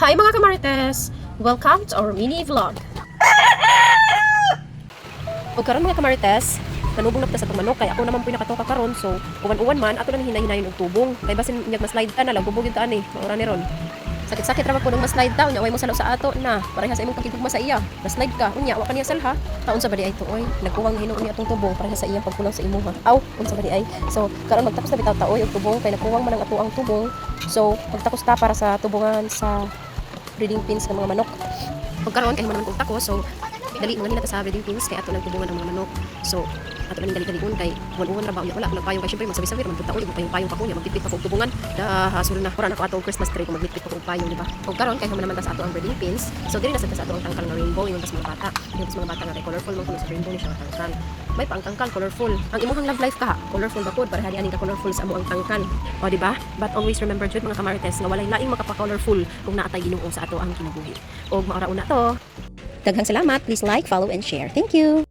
Hi mga kamarites! Welcome to our mini vlog. O karon mga kamarites, nanubong na ta sa manok kay ako naman po nakatoka karon, so uwan-uwan man ato lang hinay-hinayon og tubong kay basin nyag ma-slide ta na lang bubog ta ani maura ni ron. Sakit-sakit ra man po nung ma-slide ta unya way mo salo sa ato na pareha sa imong pakigugma sa iya. Ma-slide ka unya wa kaniya salha. Taon sa badi ay tuoy nagkuwang hinuon ni atong tubong pareha sa iyang pagkulang sa imuha. Aw unsa badi ay. So karon magtapos na bitaw taoy og tubong kay nakuwang man ang ato ang tubong. So magtakos ta para sa tubungan sa breeding pins ng mga manok. Pagkaroon kay man kog tako, so dali mga nila ta sa breeding pins kay ato lang tubungan ng mga manok. So ato lang dali-dalion kay uwan-uwan ra ba unya wala ako nagpayong kay syempre magsabi-sabi man taon yung payong pa ko nya magpipit pa ko tubungan. Da hasul na para na ko atong Christmas tree ko magpipit pa ko payong di ba. Ug karon kay naman ta sa ato ang breeding pins. So dili na sa ato ang tangkal nga rainbow yung tas mga bata. Yung tas mga bata nga colorful man kuno sa rainbow ni siya tangkal. May pang tangkal colorful. Ang imong love life ka, colorful ba pod para hadi ani ka colorful sa amo ang tangkal. O di ba? But always remember jud mga kamarites nga walay laing makapa-colorful kung naatay Ginoo sa ato ang kinabuhi. Og maura una to. Daghang salamat. Please like, follow and share. Thank you.